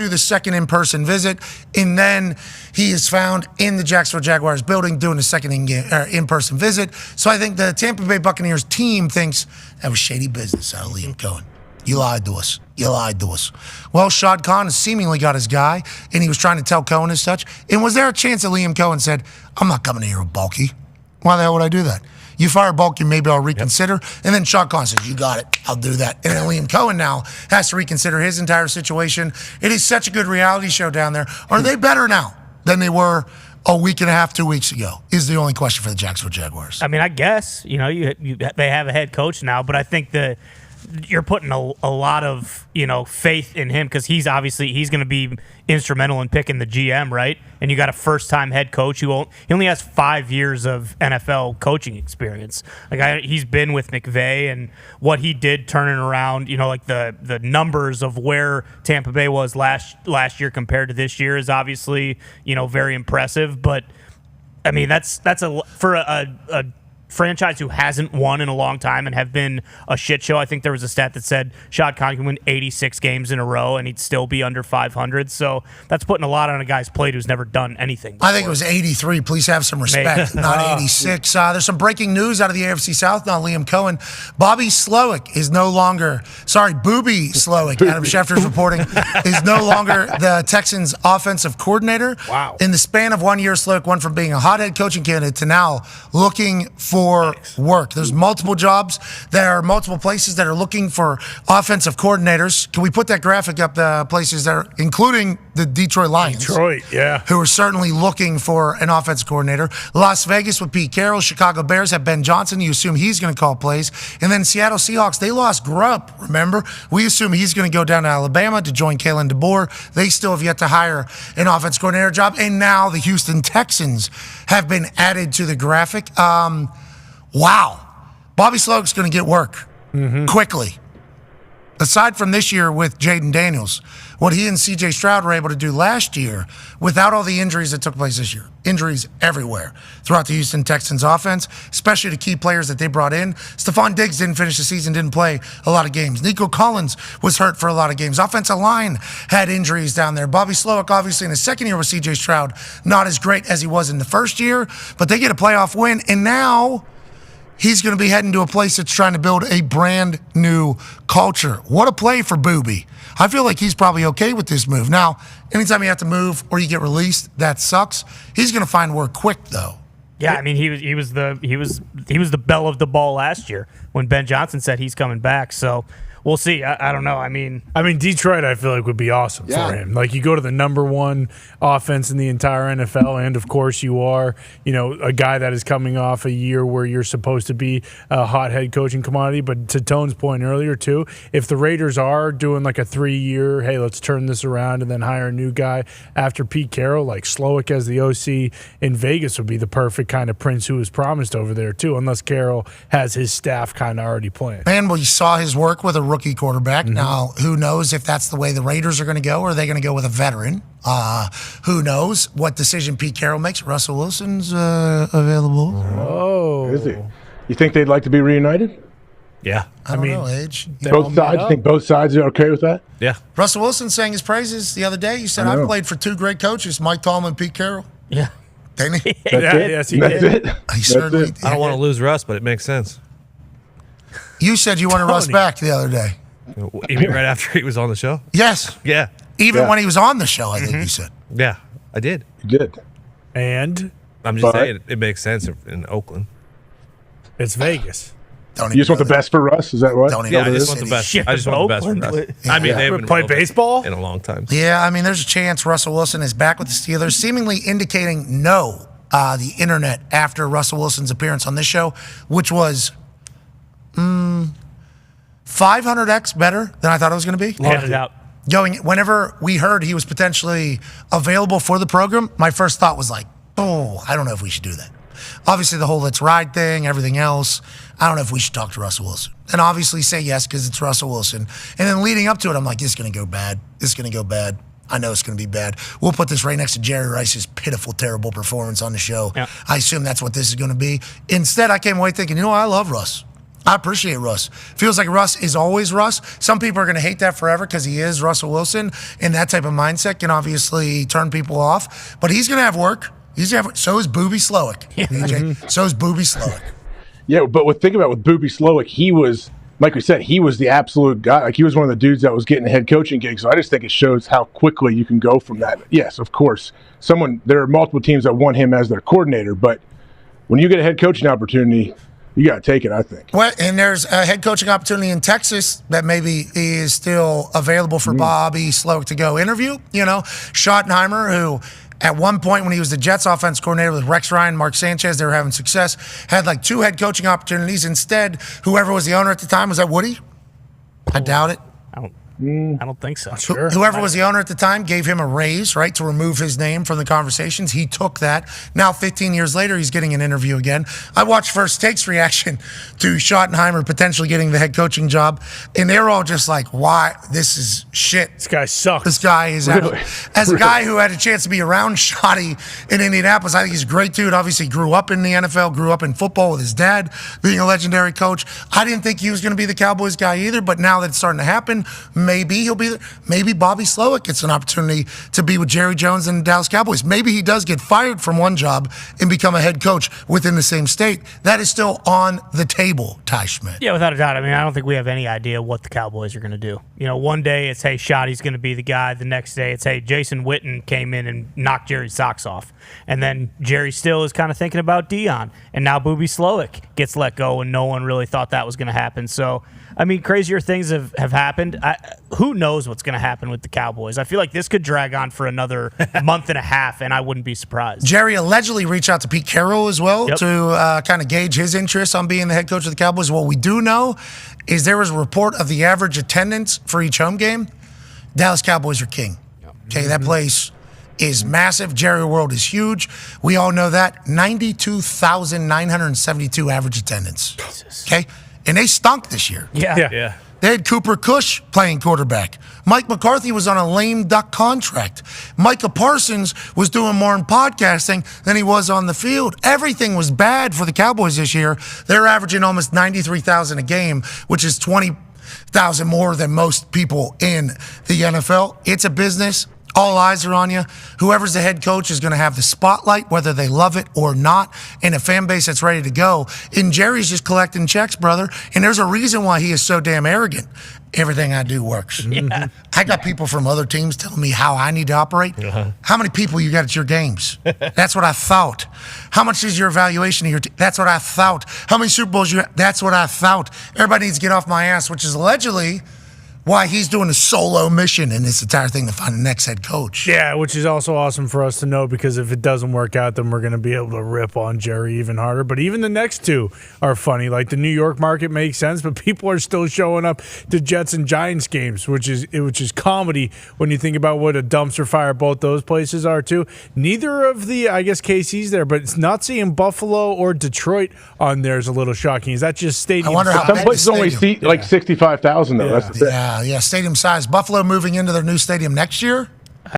do the second in-person visit, and then he is found in the Jacksonville Jaguars building doing a second in-person visit. So I think the Tampa Bay Buccaneers team thinks that was shady business out of Liam Cohen. You lied to us. You lied to us. Well, Shad Khan has seemingly got his guy, and he was trying to tell Cohen as such. And was there a chance that Liam Cohen said, I'm not coming here with Bulky? Why the hell would I do that? You fire Bulky, maybe I'll reconsider. Yep. And then Shad Khan says, you got it. I'll do that. And then Liam Cohen now has to reconsider his entire situation. It is such a good reality show down there. Are they better now than they were a week and a half, 2 weeks ago? Is the only question for the Jacksonville Jaguars. I mean, I guess, they have a head coach now, but I think you're putting a lot of, faith in him because he's going to be instrumental in picking the GM, right? And you got a first-time head coach he only has 5 years of NFL coaching experience. He's been with McVay, and what he did turning around, the numbers of where Tampa Bay was last year compared to this year is obviously, very impressive. But I mean, that's for a franchise who hasn't won in a long time and have been a shit show. I think there was a stat that said Shad Khan can win 86 games in a row and he'd still be under 500. So that's putting a lot on a guy's plate who's never done anything before. I think it was 83. Please have some respect. Not 86. There's some breaking news out of the AFC South now. Liam Cohen. Bobby Slowik is no longer, Booby Slowik, Adam Schefter's reporting, is no longer the Texans offensive coordinator. Wow. In the span of 1 year, Slowik went from being a hothead coaching candidate to now looking for work. There's multiple jobs. There are multiple places that are looking for offensive coordinators. Can we put that graphic up, the places that are, including the Detroit Lions? Detroit, yeah. Who are certainly looking for an offensive coordinator. Las Vegas with Pete Carroll. Chicago Bears have Ben Johnson. You assume he's going to call plays. And then Seattle Seahawks, they lost Grubb, remember? We assume he's going to go down to Alabama to join Kalen DeBoer. They still have yet to hire an offensive coordinator job. And now the Houston Texans have been added to the graphic. Wow. Bobby Slowik's going to get work quickly. Aside from this year with Jaden Daniels, what he and C.J. Stroud were able to do last year without all the injuries that took place this year. Injuries everywhere throughout the Houston Texans offense, especially the key players that they brought in. Stephon Diggs didn't finish the season, didn't play a lot of games. Nico Collins was hurt for a lot of games. Offensive line had injuries down there. Bobby Slowik, obviously, in his second year with C.J. Stroud, not as great as he was in the first year, but they get a playoff win, and now he's going to be heading to a place that's trying to build a brand new culture. What a play for Booby. I feel like he's probably okay with this move. Now, anytime you have to move or you get released, that sucks. He's going to find work quick, though. Yeah, I mean, he was the belle of the ball last year when Ben Johnson said he's coming back. So we'll see. I don't know. I mean, Detroit, I feel like would be awesome for him. Like, you go to the number one offense in the entire NFL, and of course you are, a guy that is coming off a year where you're supposed to be a hot head coaching commodity. But to Tone's point earlier too, if the Raiders are doing like a 3-year, hey, let's turn this around and then hire a new guy after Pete Carroll, like Slowik as the OC in Vegas would be the perfect kind of prince who was promised over there too, unless Carroll has his staff kind of already planned. And we saw his work with a rookie quarterback. Now, who knows if that's the way the Raiders are going to go, or are they going to go with a veteran? Who knows what decision Pete Carroll makes? Russell Wilson's available. Oh. Is he? You think they'd like to be reunited? Yeah. I don't know, Age. Both sides? You think both sides are okay with that? Yeah. Russell Wilson sang his praises the other day. He said, I've played for two great coaches, Mike Tomlin and Pete Carroll. Yeah. Didn't he? Yes, he That's did. it? He certainly did. I don't want to lose Russ, but it makes sense. You said you wanted Russ back the other day. You mean right after he was on the show? Yes. Yeah. Even when he was on the show, I think you said. Yeah, I did. You did. And I'm just saying it makes sense in Oakland. it's Vegas. Don't You just want the best for Russ? Is that what? Don't even Yeah, I go to just the want the city. best. I just want the best for Oakland. Russ. I mean, they haven't Play relevant baseball? in a long time. Yeah, I mean, there's a chance Russell Wilson is back with the Steelers, seemingly indicating no, the internet, after Russell Wilson's appearance on this show, which was 500x better than I thought it was going to be. Loved it out. Whenever we heard he was potentially available for the program, my first thought was like, oh, I don't know if we should do that. Obviously, the whole Let's Ride thing, everything else, I don't know if we should talk to Russell Wilson. And obviously say yes because it's Russell Wilson. And then leading up to it, I'm like, this is going to go bad. This is going to go bad. I know it's going to be bad. We'll put this right next to Jerry Rice's pitiful, terrible performance on the show. Yeah. I assume that's what this is going to be. Instead, I came away thinking, I love Russ. I appreciate Russ. Feels like Russ is always Russ. Some people are going to hate that forever because he is Russell Wilson, and that type of mindset can obviously turn people off. But he's going to have work. So is Bobby Slowik. DJ. So is Bobby Slowik. Yeah, but think about with Bobby Slowik, he was, like we said, he was the absolute guy. Like, he was one of the dudes that was getting a head coaching gig. So I just think it shows how quickly you can go from that. Yes, of course, there are multiple teams that want him as their coordinator, but when you get a head coaching opportunity, you got to take it, I think. Well, and there's a head coaching opportunity in Texas that maybe is still available for Bobby Slowik to go interview. Schottenheimer, who at one point when he was the Jets offense coordinator with Rex Ryan, Mark Sanchez, they were having success, had like 2 head coaching opportunities. Instead, whoever was the owner at the time, was that Woody? I doubt it. I don't think so. Sure. Whoever was the owner at the time gave him a raise, right, to remove his name from the conversations. He took that. Now, 15 years later, he's getting an interview again. I watched First Take's reaction to Schottenheimer potentially getting the head coaching job, and they're all just like, why? This is shit. This guy sucks. This guy is Really? As a guy who had a chance to be around Shotty in Indianapolis, I think he's a great dude. Obviously, grew up in the NFL, grew up in football with his dad being a legendary coach. I didn't think he was going to be the Cowboys guy either, but now that it's starting to happen, maybe he'll be there. Maybe Bobby Slowik gets an opportunity to be with Jerry Jones and the Dallas Cowboys. Maybe he does get fired from one job and become a head coach within the same state. That is still on the table, Ty Schmidt. Yeah, without a doubt. I mean, I don't think we have any idea what the Cowboys are going to do. One day it's, hey, Shotty's going to be the guy. The next day it's, hey, Jason Witten came in and knocked Jerry's socks off. And then Jerry still is kind of thinking about Dion. And now Bobby Slowik gets let go, and no one really thought that was going to happen. So, I mean, crazier things have happened. Who knows what's going to happen with the Cowboys? I feel like this could drag on for another month and a half, and I wouldn't be surprised. Jerry allegedly reached out to Pete Carroll as well to kind of gauge his interest on being the head coach of the Cowboys. What we do know is there was a report of the average attendance for each home game. Dallas Cowboys are king. Okay, that place is massive. Jerry World is huge. We all know that. 92,972 average attendance. Okay? And they stunk this year. Yeah. They had Cooper Cush playing quarterback. Mike McCarthy was on a lame duck contract. Micah Parsons was doing more in podcasting than he was on the field. Everything was bad for the Cowboys this year. They're averaging almost 93,000 a game, which is 20,000 more than most people in the NFL. It's a business. All eyes are on you. Whoever's the head coach is going to have the spotlight, whether they love it or not, and a fan base that's ready to go. And Jerry's just collecting checks, brother. And there's a reason why he is so damn arrogant. Everything I do works. Yeah. I got people from other teams telling me how I need to operate. How many people you got at your games? That's what I thought. How much is your evaluation of your team? That's what I thought. How many Super Bowls you have? That's what I thought. Everybody needs to get off my ass, which is allegedly why he's doing a solo mission in this entire thing to find the next head coach. Yeah, which is also awesome for us to know, because if it doesn't work out, then we're going to be able to rip on Jerry even harder. But even the next two are funny. Like, the New York market makes sense, but people are still showing up to Jets and Giants games, which is comedy when you think about what a dumpster fire both those places are too. Neither of the, I guess KC's there, but it's not seeing Buffalo or Detroit on there is a little shocking. Is that just stadium? I wonder how Some big places the only stadium- seat like 65,000, though. That's the thing. Yeah, stadium size. Buffalo moving into their new stadium next year.